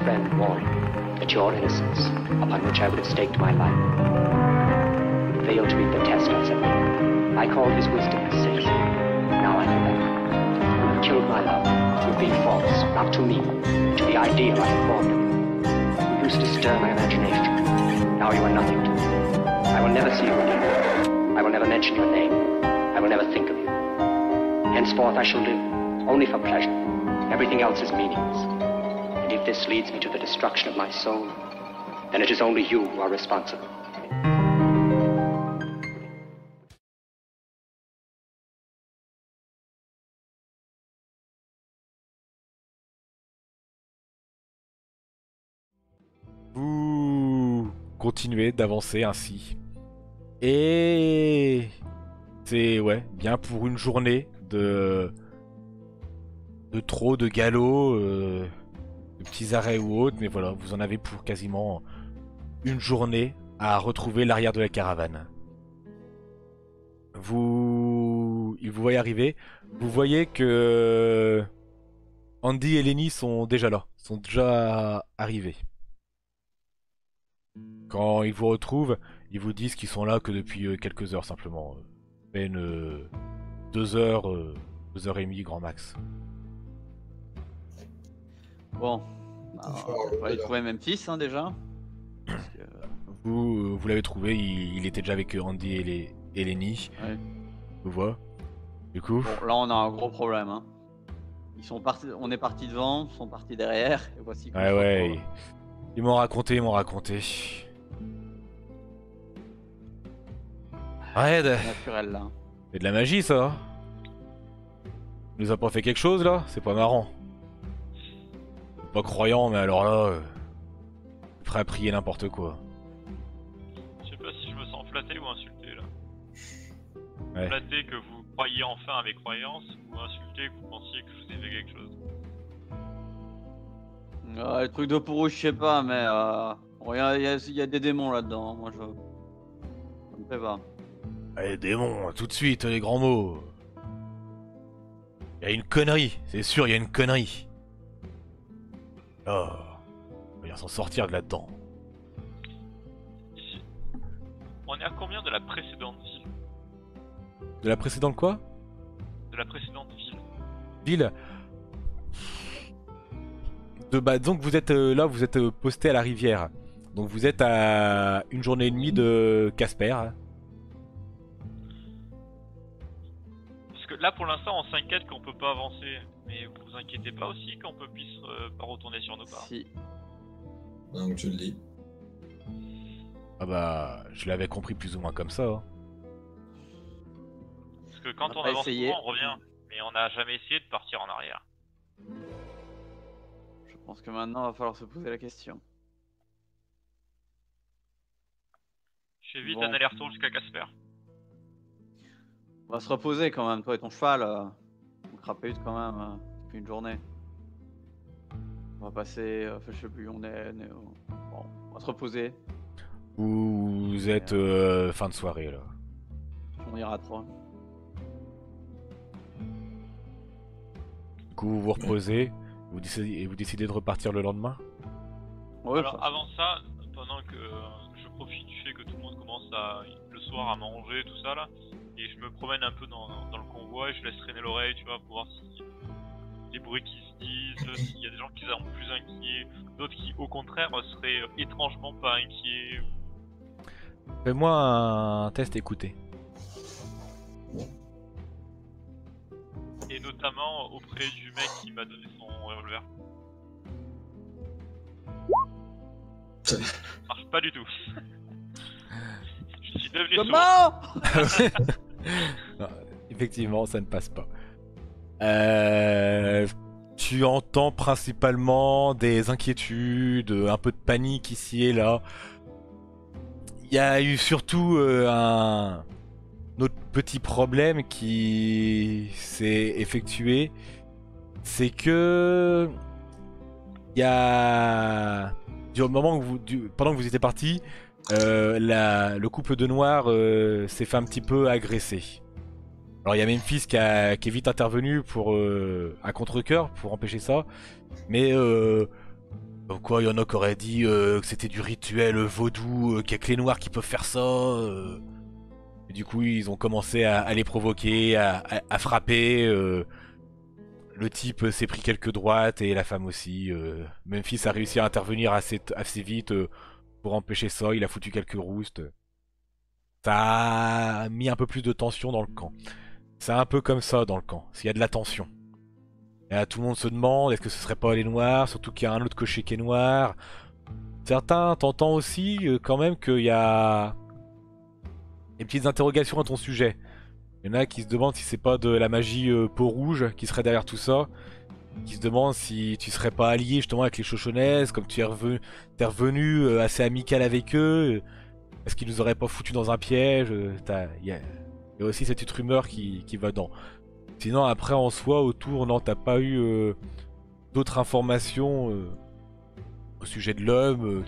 friend warn you that your innocence, upon which I would have staked my life, failed to meet the test I set. I called his wisdom safe. Now I remember. You killed my love. You've been false, not to me, but to the ideal I informed of. You used to stir my imagination. Now you are nothing to me. I will never see you again. I will never mention your name. I will never think of you. Henceforth I shall live only for pleasure. Everything else is meaningless. And if this leads me to the destruction of my soul, then it is only you who are responsible. Vous continuez d'avancer ainsi. Et c'est ouais, bien pour une journée de trop de galop, de petits arrêts ou autres, mais voilà, vous en avez pour quasiment une journée à retrouver l'arrière de la caravane. Il vous voyez arriver, vous voyez que Andy et Lenny sont déjà là, sont déjà arrivés. Quand ils vous retrouvent, ils vous disent qu'ils sont là que depuis quelques heures simplement. À peine 2 heures, 2 heures et demie grand max. Bon, bah, on va aller trouver Memphis hein, déjà. Vous l'avez trouvé, il était déjà avec Andy et Lenny. Ouais. Vous voyez. Du coup. Bon, là on a un gros problème. Hein. Ils sont partis, on est parti devant, ils sont partis derrière. Et voici. Ouais ouais. Ils m'ont raconté, Ouais, naturel là. c'est de la magie ça. Il nous a pas fait quelque chose là? C'est pas marrant. Pas croyant, mais alors là, prêt à prier n'importe quoi. Je sais pas si je me sens flatté ou insulté là. Ouais. Flatté que vous croyiez enfin à mes croyances, ou insulté que vous pensiez que je vous ai fait quelque chose. Le truc de pour je sais pas, mais il y a des démons là-dedans. Moi je. Ça me fait pas. Allez, démon, tout de suite, les grands mots. Il y a une connerie, c'est sûr, il y a une connerie. Oh, on va bien s'en sortir de là-dedans. Ici. On est à combien de la précédente ville? De la précédente quoi? De la précédente ville. Ville. Donc vous êtes là, vous êtes posté à la rivière. Donc vous êtes à une journée et demie de Casper. Parce que là pour l'instant on s'inquiète qu'on peut pas avancer. Mais vous vous inquiétez pas aussi qu'on peut puisse pas retourner sur nos pas. Si. Donc tu le dis. Ah bah, je l'avais compris plus ou moins comme ça. Hein. Parce que quand On on va avance essayer. souvent, on revient. Mais on n'a jamais essayé de partir en arrière. Je pense que maintenant va falloir se poser la question. Je fais vite Bon. un aller-retour jusqu'à Casper. On va se reposer quand même, toi et ton cheval. On crapute quand même depuis une journée. On va passer, je sais plus où on est. Bon, on va se reposer. Vous êtes fin de soirée là. On ira trop. Du coup, vous vous reposez, vous décidez de repartir le lendemain. Ouais, Alors avant ça, pendant que je profite du fait que tout le monde commence le soir à manger, tout ça là, et je me promène un peu dans le convoi et je laisse traîner l'oreille, tu vois, pour voir si des bruits qui se disent, s'il y a des gens qui sont plus inquiets, d'autres qui au contraire seraient étrangement pas inquiets. Fais-moi un test écouté. Et notamment auprès du mec qui m'a donné son revolver. Ça marche pas du tout. Je suis devenu sourd. Comment? Non, effectivement, ça ne passe pas. Tu entends principalement des inquiétudes, un peu de panique ici et là. Il y a eu surtout un autre petit problème qui s'est effectué. C'est que il y a pendant que vous étiez parti, le couple de noirs s'est fait un petit peu agresser. Alors il y a Memphis qui est vite intervenu pour à contre-cœur pour empêcher ça, mais Comme quoi, il y en a qui auraient dit que c'était du rituel vaudou, qu'il y a que les noirs qui peuvent faire ça. Et du coup, ils ont commencé à les provoquer, à frapper. Le type s'est pris quelques droites et la femme aussi. Memphis a réussi à intervenir assez vite pour empêcher ça. Il a foutu quelques roustes. Ça a mis un peu plus de tension dans le camp. C'est un peu comme ça dans le camp, s'il y a de la tension. Et là, tout le monde se demande est-ce que ce serait pas les noirs, surtout qu'il y a un autre cocher qui est noir. Certains t'entendent aussi quand même qu'il y a des petites interrogations à ton sujet. Il y en a qui se demandent si c'est pas de la magie peau rouge qui serait derrière tout ça. Qui se demandent si tu serais pas allié justement avec les Chochonaises, comme t'es revenu assez amical avec eux. Est-ce qu'ils nous auraient pas foutu dans un piège il y a aussi cette petite rumeur qui va dans. Sinon après en soi autour, non, t'as pas eu d'autres informations au sujet de l'homme.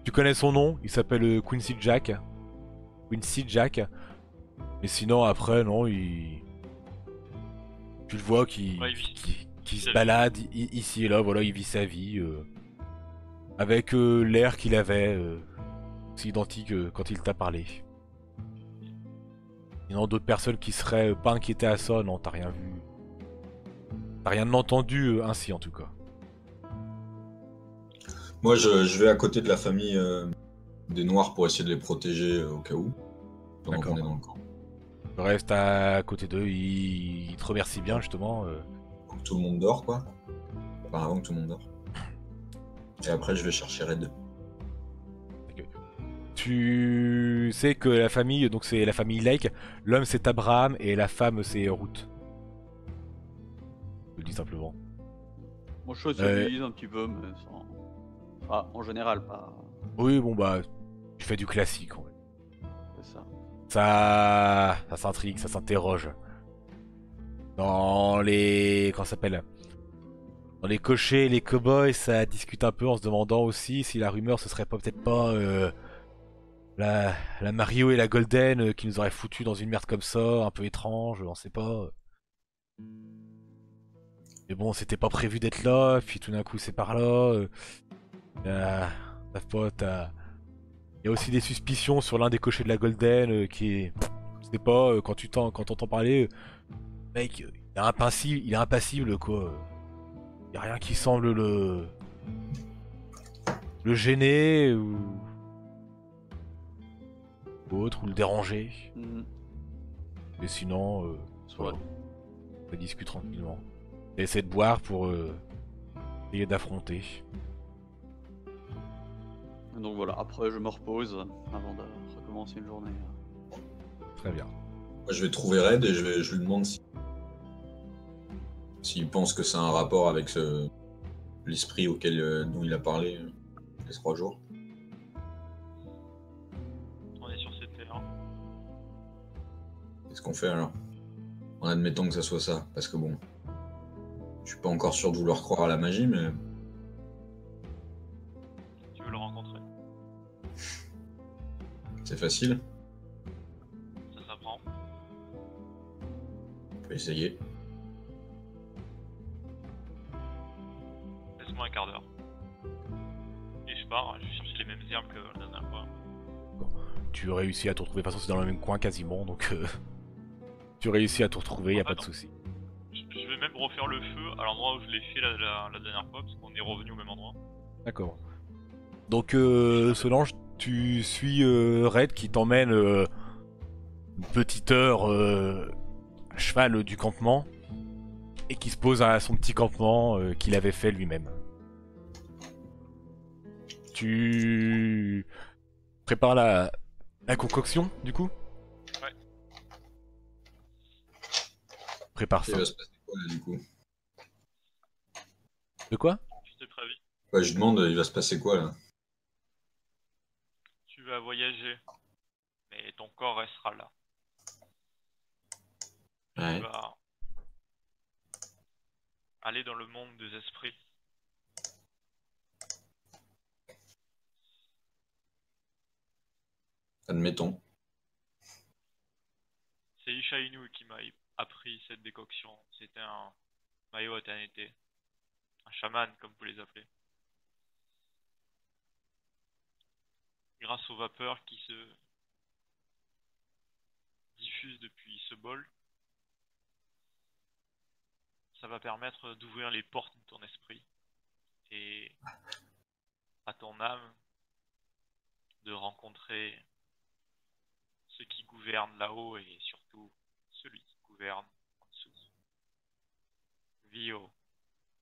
Tu connais son nom, il s'appelle Quincy Jack. Quincy Jack. Mais sinon après non, tu le vois Ouais, il vit- qui se sa vie. balade ici et là, voilà, il vit sa vie avec l'air qu'il avait, c'est identique quand il t'a parlé. Sinon d'autres personnes qui seraient pas inquiétées à ça, non, t'as rien vu. T'as rien entendu ainsi en tout cas. Moi, je vais à côté de la famille des Noirs pour essayer de les protéger au cas où, pendant D'accord. qu'on est dans le camp. Le reste à côté d'eux, ils te remercient bien justement. Faut que tout le monde dort, quoi. Enfin, avant que tout le monde dort. Et après, je vais chercher Red. Tu sais que la famille, donc c'est la famille Lake, l'homme c'est Abraham et la femme c'est Ruth. Je le dis simplement. Moi, je Euh, socialise un petit peu, mais sans. Ah, en général, pas. oui, bon bah, tu fais du classique en fait. C'est ça. Ça s'intrigue, ça s'interroge. Dans les. Comment ça s'appelle? Dans les cochers et les cowboys, ça discute un peu en se demandant aussi si la rumeur ce serait pas peut-être pas la Mario et la Golden qui nous auraient foutu dans une merde comme ça, un peu étrange, on sait pas. Mais bon, c'était pas prévu d'être là, puis tout d'un coup c'est par là. Savent pas, il y a aussi des suspicions sur l'un des cochers de la Golden qui est. Je sais pas, quand t'entends parler, mec, il est impassible quoi. Y a rien qui semble le gêner ou autre, ou le déranger. Mhm. Mais sinon, Soit. voilà, ça discute tranquillement. Et essaie de boire pour essayer d'affronter. Donc voilà, après, je me repose avant de recommencer une journée. Très bien. Moi, je vais trouver Red et je lui demande s'il pense que c'est un rapport avec l'esprit dont il a parlé les 3 jours. On est sur cette terre. Qu'est-ce qu'on fait alors? En admettant que ça soit ça, parce que bon, je suis pas encore sûr de vouloir croire à la magie, mais Tu veux le rencontrer. c'est facile, Ça s'apprend. on peut essayer. Laisse-moi un quart d'heure. Et je pars, je vais chercher les mêmes herbes que la dernière fois. Tu réussis à te retrouver. De toute façon, c'est dans le même coin quasiment, donc tu réussis à te retrouver, y a pas de souci. Je vais même refaire le feu à l'endroit où je l'ai fait la dernière fois, parce qu'on est revenu au même endroit. D'accord. Donc, Solange, tu suis Red qui t'emmène une petite heure à cheval du campement et qui se pose à son petit campement qu'il avait fait lui-même. Tu prépares la concoction, du coup? Ouais. Prépare Il ça. va se passer quoi là du coup? De quoi? Je t'ai prévu. Ouais, je demande, il va se passer quoi là? Tu vas voyager, mais ton corps restera là. Ouais. Tu vas aller dans le monde des esprits. Admettons. C'est Isha Inu qui m'a appris cette décoction. C'était un maillot éternité. Un chaman, comme vous les appelez. grâce aux vapeurs qui se diffusent depuis ce bol, ça va permettre d'ouvrir les portes de ton esprit et à ton âme de rencontrer ce qui gouverne là-haut et surtout celui qui gouverne en dessous. Vio,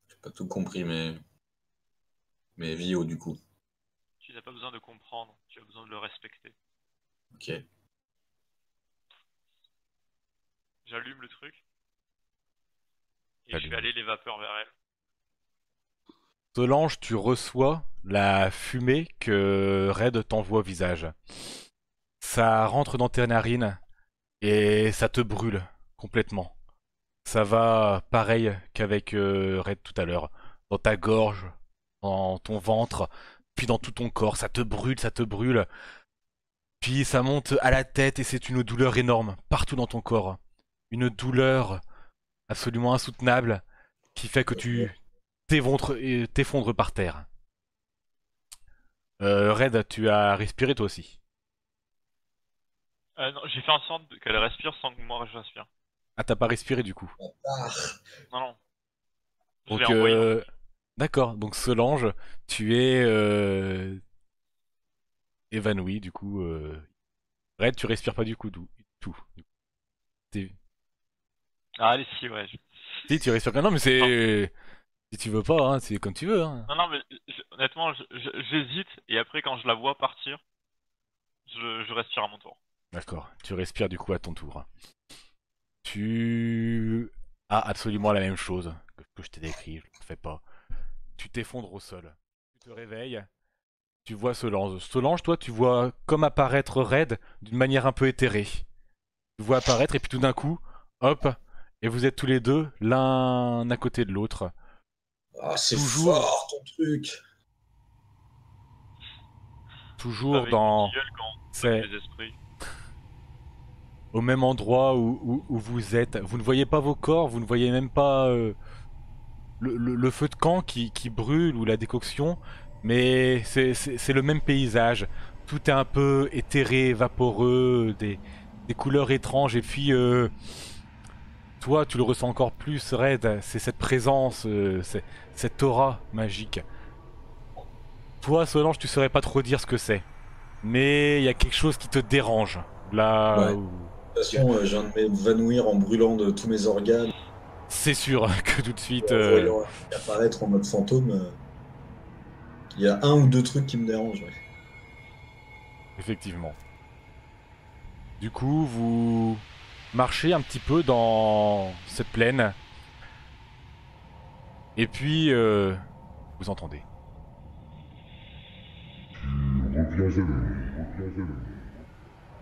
J'ai pas tout compris, mais Vio du coup. tu n'as pas besoin de comprendre, tu as besoin de le respecter. Ok. J'allume le truc et Allume. je fais aller les vapeurs vers elle. Solange, tu reçois la fumée que Red t'envoie au visage. Ça rentre dans tes narines et ça te brûle complètement. Ça va pareil qu'avec Red tout à l'heure. Dans ta gorge, dans ton ventre, puis dans tout ton corps. Ça te brûle, ça te brûle. Puis ça monte à la tête et c'est une douleur énorme partout dans ton corps. Une douleur absolument insoutenable qui fait que tu t'effondres par terre. Red, tu as respiré toi aussi. Non, j'ai fait en sorte qu'elle respire sans que moi je respire. Ah, t'as pas respiré du coup. Ah, Non, non. Je Donc, l'ai envoyé. d'accord. Donc Solange, tu es évanoui du coup. Red, tu respires pas du coup, tout. Ah, allez, si, ouais. Si, tu respires pas. Non, mais c'est si tu veux pas, hein, c'est comme tu veux. Hein. Non, non, mais honnêtement, j'hésite et après, quand je la vois partir, je respire à mon tour. D'accord. Tu respires du coup à ton tour. Tu as absolument la même chose que je t'ai décrit. Je ne fais pas. Tu t'effondres au sol. Tu te réveilles. Tu vois Solange. Solange, toi, tu vois comme apparaître Red d'une manière un peu éthérée. Tu vois apparaître et puis tout d'un coup, hop, et vous êtes tous les deux l'un à côté de l'autre. c'est Toujours. fort ton truc. Toujours Avec dans une gueule quand on c'est les esprits. au même endroit où vous êtes. Vous ne voyez pas vos corps, vous ne voyez même pas le feu de camp qui brûle ou la décoction, mais c'est le même paysage. Tout est un peu éthéré, vaporeux, des couleurs étranges, et puis toi, tu le ressens encore plus, Red, c'est cette présence, cette aura magique. Toi, Solange, tu saurais pas trop dire ce que c'est, mais il y a quelque chose qui te dérange. Là Ouais. où... De toute façon, je viens de m'évanouir en brûlant de tous mes organes, C'est sûr que tout de suite... en voyant apparaître en mode fantôme. Il y a un ou deux trucs qui me dérangent. Ouais. Effectivement. Du coup, vous marchez un petit peu dans cette plaine. Et puis, vous entendez. Reviens à nous, reviens à nous.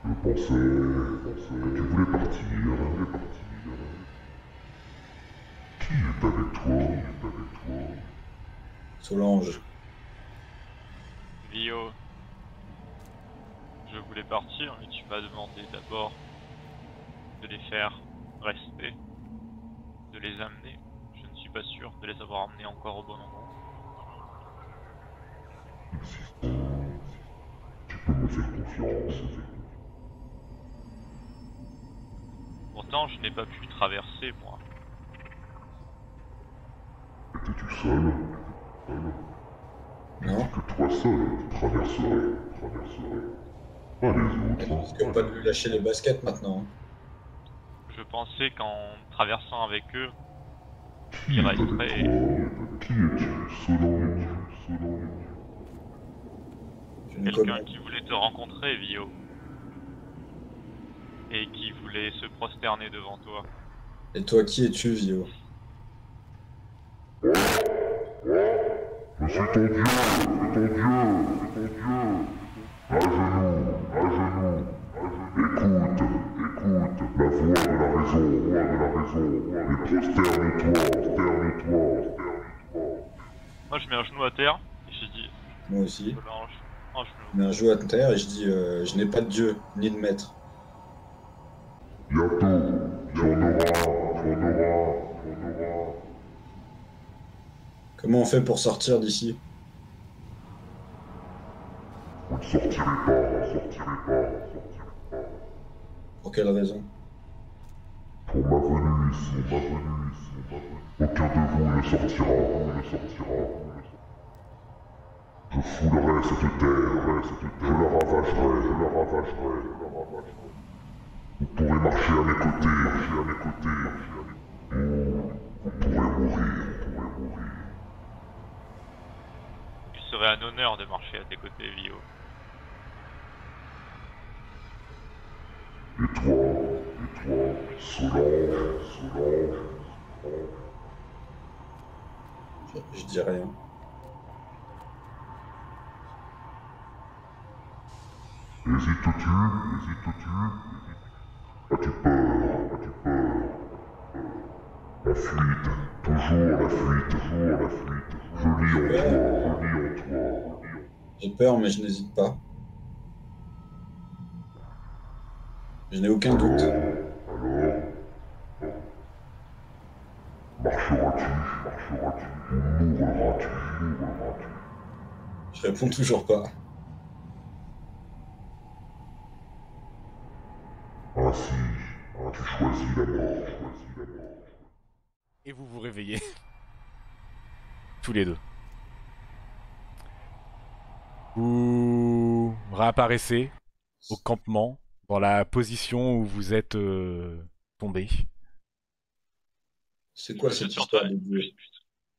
Je pensais que tu voulais partir. Qui est avec toi? Solange. Vio, je voulais partir, mais tu m'as demandé d'abord de les faire rester, de les amener. Je ne suis pas sûr de les avoir amenés encore au bon endroit. Tu peux me faire confiance. Pourtant, je n'ai pas pu traverser, moi. Étais-tu seul? Non. Que toi seul, tu traverserais. Pas les Je autres. risque pas de lui lâcher les baskets maintenant. Je pensais qu'en traversant avec eux, Qui il est avec resterait toi? Qui es-tu? Solange. Je ne quelqu'un connais. qui voulait te rencontrer, Vio. Et qui voulait se prosterner devant toi. Et toi, qui es-tu, Vio? Je suis ton dieu. À genoux. Écoute, la voix de la raison. Et prosterne-toi. Moi, je mets un genou à terre et je dis Moi aussi. Solange, un genou. Je mets un genou à terre et je dis je n'ai pas de dieu, ni de maître. Bientôt, tu en auras. Comment on fait pour sortir d'ici? Vous ne sortirez Pour quelle raison? Pour ma venue ici, aucun de vous ne sortira. Je foulerai cette terre, je la ravagerai. Vous pourrez marcher à mes côtés, ou vous pourrez mourir. Il serait un honneur de marcher à tes côtés, Vio. Et toi, Solange. Je dis rien. Hésites-tu? As-tu peur? La fuite, toujours la fuite. Je lis en toi. J'ai peur, mais je n'hésite pas. Je n'ai aucun doute. Alors, marcheras-tu? Ou mourras-tu? Je réponds toujours pas. Ainsi, tu choisis la mort. Et vous vous réveillez. Tous les deux. Vous réapparaissez au campement, dans la position où vous êtes tombé. C'est quoi Je cette sur histoire toi, de Dieu?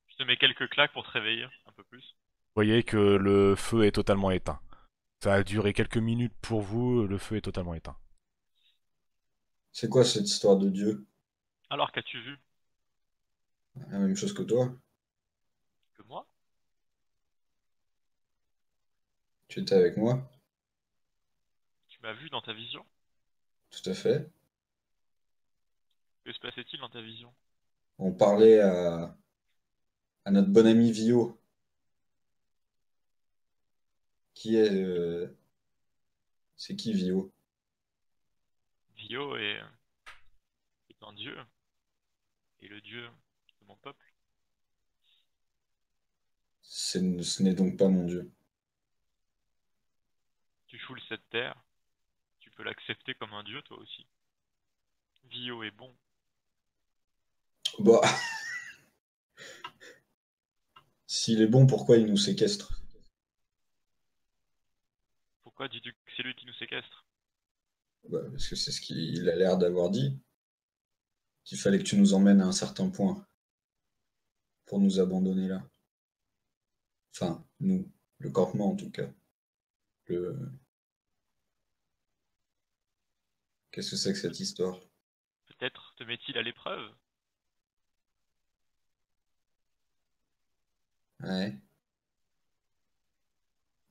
je te mets quelques claques pour te réveiller un peu plus. Vous voyez que le feu est totalement éteint. Ça a duré quelques minutes pour vous, le feu est totalement éteint. C'est quoi cette histoire de Dieu? Alors qu'as-tu vu? La même chose que toi? Que moi? Tu étais avec moi? Tu m'as vu dans ta vision? Tout à fait. Que se passait-il dans ta vision? On parlait à notre bon ami Vio, qui est... C'est qui Vio? Vio est un dieu, et le dieu de mon peuple. Ce n'est donc pas mon Dieu. Tu foules cette terre, tu peux l'accepter comme un dieu toi aussi. Vio est bon. Bah... S'il est bon, pourquoi il nous séquestre? Pourquoi dis-tu que c'est lui qui nous séquestre? Bah, parce que c'est ce qu'il a l'air d'avoir dit. Qu'il fallait que tu nous emmènes à un certain point pour nous abandonner là. Enfin, nous, le campement en tout cas. Le... Qu'est-ce que c'est que cette histoire? Peut-être te met-il à l'épreuve? Ouais.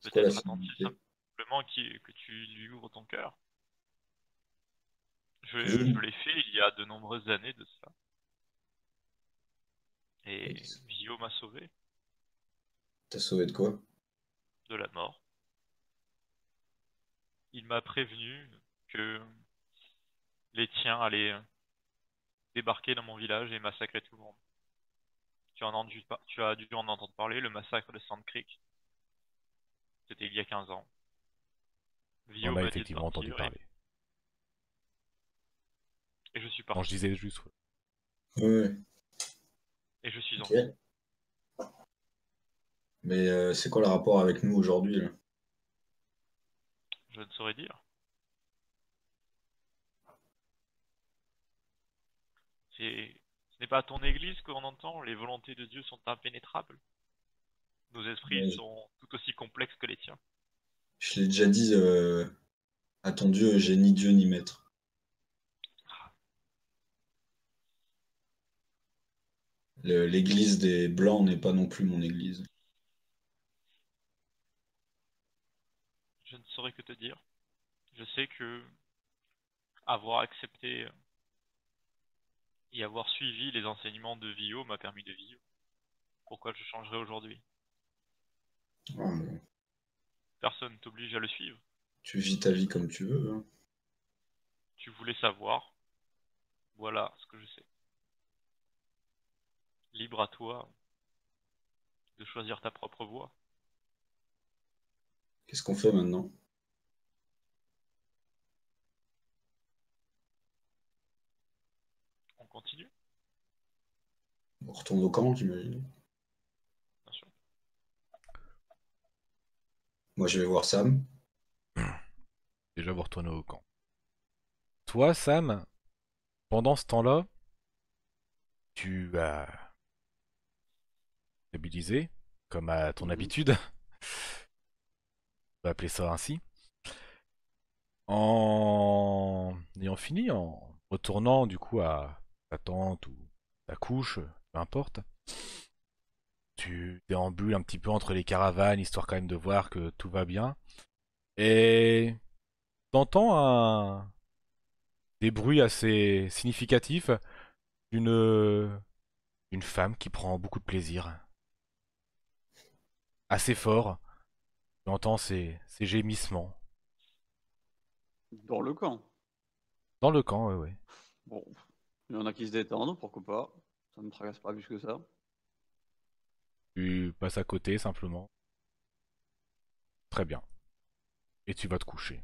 C'est quoi la Peut-être attend-il finalité? simplement que tu lui ouvres ton cœur? Je Oui. l'ai fait il y a de nombreuses années de ça. Et Vio m'a sauvé T'as sauvé de quoi? de la mort. Il m'a prévenu que les tiens allaient débarquer dans mon village et massacrer tout le monde. Tu as dû en entendre parler, le massacre de Sand Creek. C'était il y a 15 ans. On Vio a m'a dit de effectivement entendu partir parler. et je suis Non, je parti. disais juste... Ouais. Et je suis en Ok. vie. Mais c'est quoi le rapport avec nous aujourd'hui là? Je ne saurais dire. Ce n'est pas à ton église qu'on entend, les volontés de Dieu sont impénétrables. Nos esprits Ouais, sont tout aussi complexes que les tiens. je l'ai déjà dit à ton Dieu, j'ai ni Dieu ni maître. L'église des Blancs n'est pas non plus mon église. Je ne saurais que te dire. Je sais que avoir accepté et avoir suivi les enseignements de Vio m'a permis de vivre. Pourquoi je changerais aujourd'hui? Ah, mais Personne ne t'oblige à le suivre. tu vis ta vie comme tu veux, hein. Tu voulais savoir. Voilà ce que je sais. Libre à toi de choisir ta propre voie. Qu'est-ce qu'on fait maintenant? continue, On retourne au camp, j'imagine. bien sûr. Moi, je vais voir Sam. Déjà, vous retournez au camp. Toi, Sam, pendant ce temps-là, tu as stabilisé, comme à ton Mhm. habitude, on va appeler ça ainsi, en ayant fini, en retournant du coup à ta tente ou ta couche, peu importe. Tu déambules un petit peu entre les caravanes, histoire quand même de voir que tout va bien. Et t'entends des bruits assez significatifs d'une une femme qui prend beaucoup de plaisir. Assez fort. Tu entends ces gémissements. Dans le camp. Dans le camp, ouais, ouais. Bon, il y en a qui se détendent, pourquoi pas. Ça me tracasse pas plus que ça. Tu passes à côté simplement. Très bien. Et tu vas te coucher.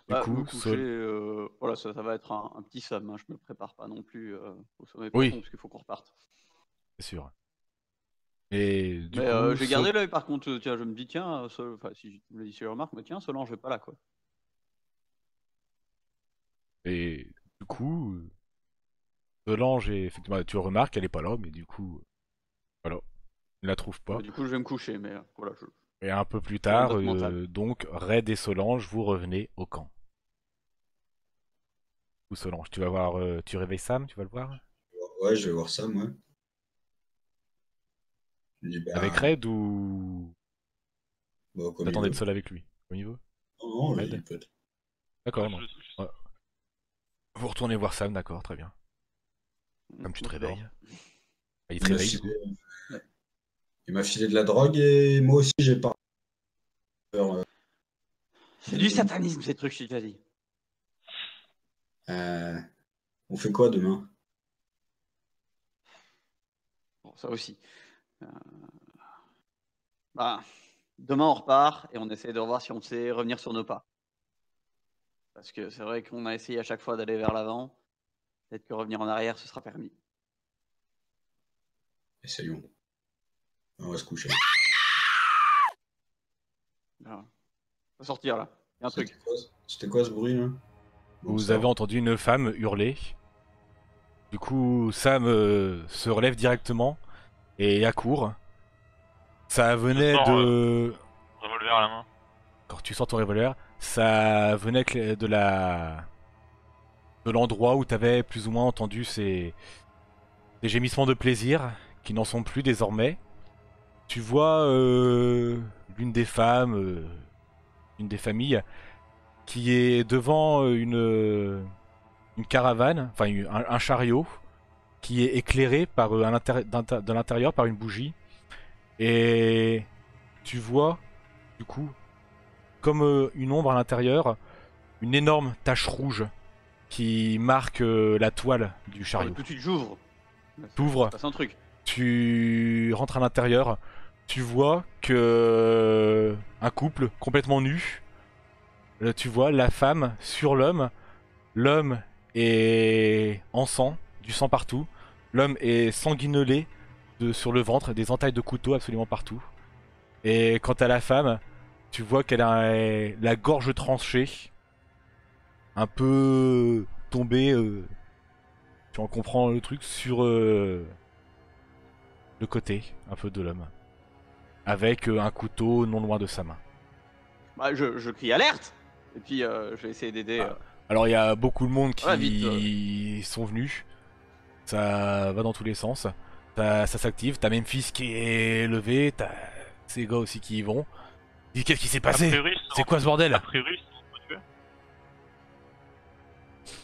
Du Bah, me coup, coucher, voilà, ça va être un petit somme, hein. Je me prépare pas non plus au sommeil profond, oui, parce qu'il faut qu'on reparte. c'est sûr. Et du Mais coup, j'ai gardé l'œil par contre, tiens, je me dis, tiens, enfin, si tu me l'as dit, si je remarque, mais tiens, Solange est pas là, quoi. et du coup, Solange, effectivement, tu remarques qu'elle est pas là, mais du coup, voilà, tu ne la trouves Bon, pas. bah, du coup, je vais me coucher, mais voilà, Et un peu plus j'ai la tard, note mentale. donc, Red et Solange, vous revenez au camp. Ou Solange, tu vas voir, tu réveilles Sam, tu vas le voir? Ouais, je vais voir Sam, ouais. Je lui dis, Avec bah, Red ou comme il t'attends d'être veut. seul avec lui? Comme il veut? Non, non, Red? il peut être. D'accord, Ouais, non. je- Ouais. Vous retournez voir Sam, d'accord, très bien. Comme tu Je te me réveille. réveilles. Ah, il te Il m'a réveille du filé, coup. il m'a filé de la drogue et moi aussi, j'ai pas peur. C'est du satanisme, ces trucs, je t'ai dit. Euh, on fait quoi demain? Bon, ça aussi. Euh, Bah, demain, on repart et on essaie de revoir si on sait revenir sur nos pas. Parce que c'est vrai qu'on a essayé à chaque fois d'aller vers l'avant. Peut-être que revenir en arrière, ce sera permis. Essayons. On va se coucher. Voilà. Faut sortir là. Il y a un truc. C'était quoi ce bruit là? Bon, Vous ça avez va. entendu une femme hurler. Du coup, Sam se relève directement et accourt. Ça Je venait sors de... revolver à la main. Quand tu sors ton revolver, ça venait de l'endroit où tu avais plus ou moins entendu des gémissements de plaisir qui n'en sont plus désormais. Tu vois l'une des femmes, une des familles, qui est devant une caravane, enfin un chariot, qui est éclairé par, de l'intérieur par une bougie. Et tu vois, du coup, comme une ombre à l'intérieur, une énorme tache rouge qui marque la toile du Alors, chariot. tout de suite, j'ouvre. Il se T'ouvres, passe un truc. tu rentres à l'intérieur, tu vois que un couple complètement nu. Tu vois la femme sur l'homme. L'homme est en sang, du sang partout. L'homme est sanguinolé sur le ventre, des entailles de couteau absolument partout. Et quant à la femme, tu vois qu'elle a la gorge tranchée, un peu tombée, tu en comprends le truc, sur le côté un peu de l'homme. Avec un couteau non loin de sa main. Bah, je crie alerte. Et puis, je vais essayer d'aider. Alors il y a beaucoup de monde Voilà, vite, qui sont venus. Ça va dans tous les sens. Ça s'active. T'as Memphis qui est levé. T'as ces gars aussi qui y vont. Dis qu'est-ce qui s'est A passé? priori, C'est quoi ce bordel? A priori, ils sont tous tués.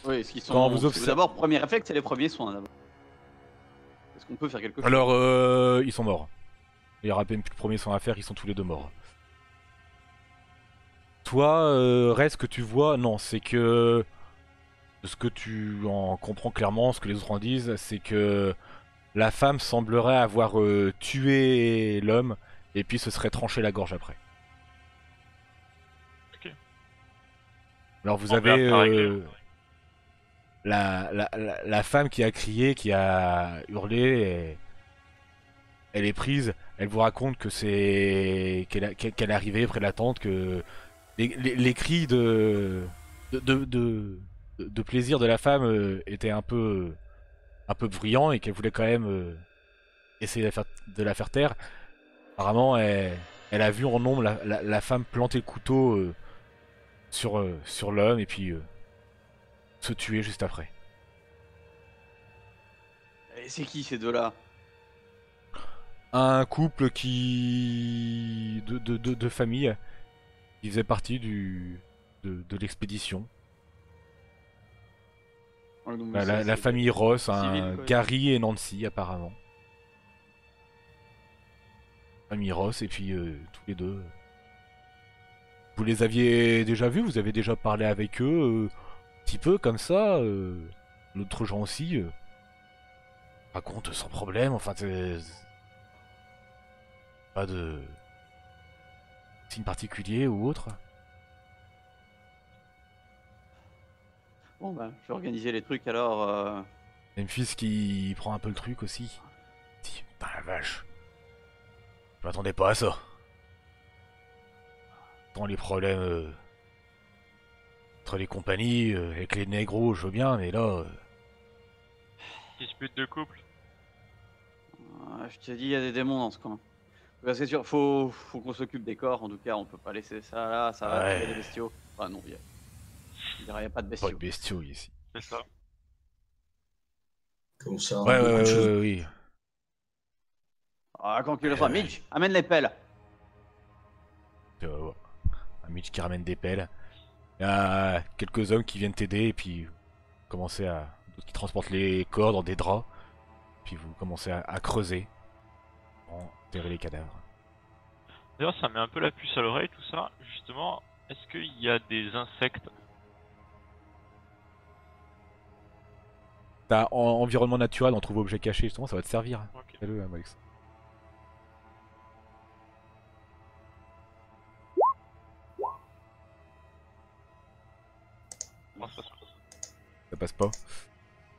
Oui, ce qu'ils sont. Quand vous observez- D'abord, premier réflexe, c'est les premiers soins. D'abord. Est-ce qu'on peut faire quelque chose? Alors ils sont morts. Il y aura même plus de premiers soins à faire. Ils sont tous les deux morts. Toi, reste que tu vois, non, c'est que de ce que tu en comprends clairement, ce que les autres en disent, c'est que la femme semblerait avoir tué l'homme et puis se serait tranché la gorge après. Ok. Alors vous Bon, avez ben, ça a réglé. la femme qui a crié, qui a hurlé, elle est prise. Elle vous raconte que qu'elle est arrivée près de la tente, que les cris de plaisir de la femme étaient un peu bruyants et qu'elle voulait quand même essayer de la faire taire. Apparemment, elle a vu en ombre la femme planter le couteau sur l'homme et puis se tuer juste après. Et c'est qui ces deux-là? Un couple de famille qui faisait partie de l'expédition. Ouais, donc, La famille Ross, civil, quoi. Gary et Nancy apparemment. Famille Ross et puis tous les deux. Vous les aviez déjà vus, vous avez déjà parlé avec eux un petit peu comme ça. L'autre gens aussi raconte sans problème. Enfin, pas de signe particulier ou autre. Bon bah, je vais organiser les trucs alors. Memphis qui prend un peu le truc aussi. Il dit, putain la vache. Je m'attendais pas à ça. Tant les problèmes entre les compagnies, avec les négros, je veux bien, mais là... Dispute de couple. Je te dis, il y a des démons dans ce coin. Parce que c'est sûr, faut qu'on s'occupe des corps, en tout cas, on peut pas laisser ça là, ça va, il y a des bestiaux. Enfin non, il y a pas de Pas bestiaux. de bestiaux ici. C'est ça. Comme ça, Ouais, beaucoup de choses. oui. Ah, quand qu'il le soit, Mitch, amène les pelles. Ouais. Un Mitch qui ramène des pelles. Il y a quelques hommes qui viennent t'aider et puis commencez à... d'autres qui transportent les corps dans des draps. Puis vous commencez à creuser. Enterrer les cadavres. D'ailleurs, ça met un peu la puce à l'oreille, tout ça. Justement, est-ce qu'il y a des insectes? T'as environnement naturel, on trouve objet caché, justement, ça va te servir. Ok. Fais-le, Alex. Bon, ça passe. Ça passe pas.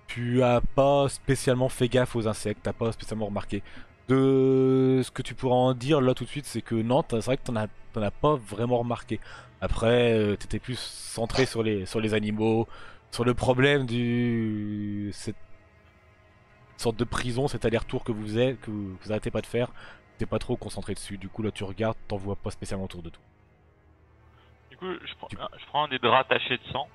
Tu as pas spécialement fait gaffe aux insectes, t'as pas spécialement remarqué. De ce que tu pourras en dire là tout de suite, c'est que non, c'est vrai que t'en as pas vraiment remarqué. Après, t'étais plus centré sur les animaux, sur le problème cette sorte de prison, cet aller-retour que vous arrêtez pas de faire. T'es pas trop concentré dessus. Du coup, là, tu regardes, t'en vois pas spécialement autour de toi. Du coup, je prends un des draps tachés de sang.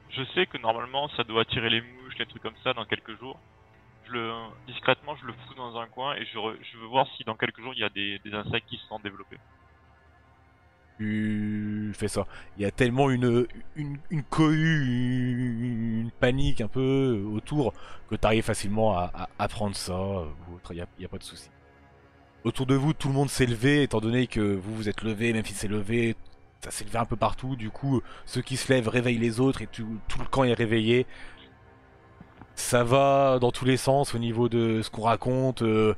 Je sais que normalement ça doit attirer les mouches, les trucs comme ça dans quelques jours. Discrètement, je le fous dans un coin et je veux voir si dans quelques jours il y a des insectes qui se sont développés. Tu fais ça. Il y a tellement une cohue, une panique un peu autour que tu arrives facilement à prendre ça ou autre. Il y a pas de souci. Autour de vous, tout le monde s'est levé, étant donné que vous vous êtes levé, même s'il s'est levé, ça s'est levé un peu partout. Du coup, ceux qui se lèvent réveillent les autres et tout le camp est réveillé. Ça va dans tous les sens au niveau de ce qu'on raconte. Comme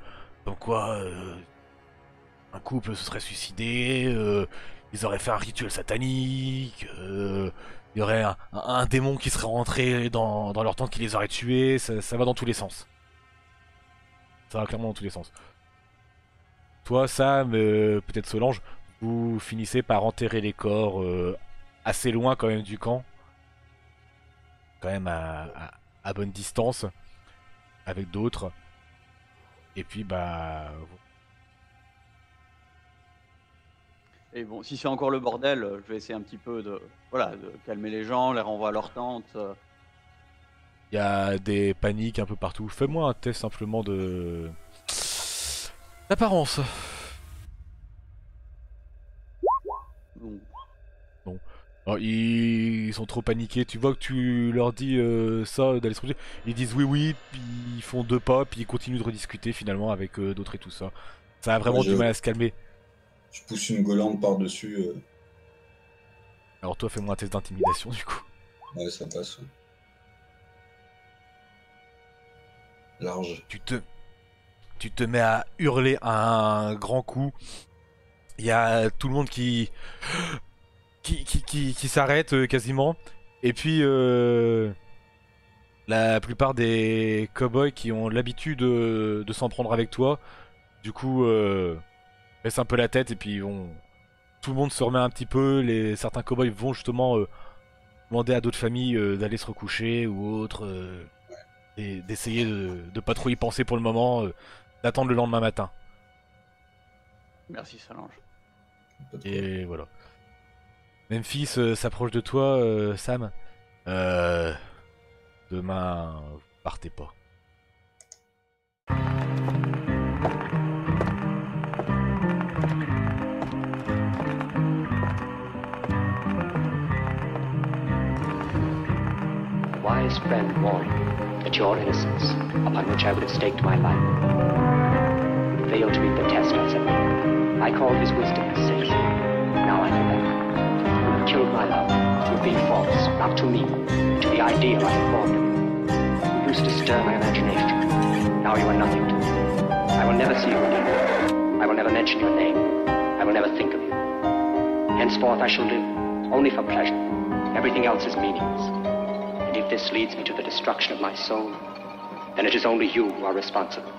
quoi, un couple se serait suicidé, ils auraient fait un rituel satanique, il y aurait un démon qui serait rentré dans leur tente qui les aurait tués. Ça va dans tous les sens. Ça va clairement dans tous les sens. Toi, Sam, peut-être Solange, vous finissez par enterrer les corps assez loin quand même du camp. Quand même à bonne distance. Avec d'autres. Et puis bah... Et bon, si c'est encore le bordel, je vais essayer un petit peu de calmer les gens, les renvoyer à leur tente. Il y a des paniques un peu partout. Fais-moi un test simplement d'apparence. Donc, Alors, ils sont trop paniqués. Tu vois que tu leur dis ça d'aller se coucher. Ils disent oui, puis ils font deux pas, puis ils continuent de rediscuter finalement avec d'autres et tout ça. Ça a vraiment Ouais, du mal à se calmer. Je pousse une golande par-dessus. Alors toi, fais-moi un test d'intimidation du coup. Ouais, ça passe. Ouais. Large. Tu te mets à hurler un grand coup. Il y a tout le monde qui s'arrête quasiment. Et puis la plupart des cow-boys qui ont l'habitude de s'en prendre avec toi, du coup, baissent un peu la tête et puis tout le monde se remet un petit peu. Certains cow-boys vont justement demander à d'autres familles d'aller se recoucher ou autre, et d'essayer de pas trop y penser pour le moment, d'attendre le lendemain matin. Merci, Solange. Pas trop. Et voilà. Memphis s'approche de toi, Sam. Demain, vous partez pas. A wise friend warned me that your innocence, upon which I would have staked my life, would fail to meet the test I set. I called his wisdom a citizen. Now I remember. You have killed my love. You've been false, not to me, but to the ideal I had formed of you. You used to stir my imagination. Now you are nothing to me. I will never see you again. I will never mention your name. I will never think of you. Henceforth I shall live only for pleasure. Everything else is meaningless. And if this leads me to the destruction of my soul, then it is only you who are responsible.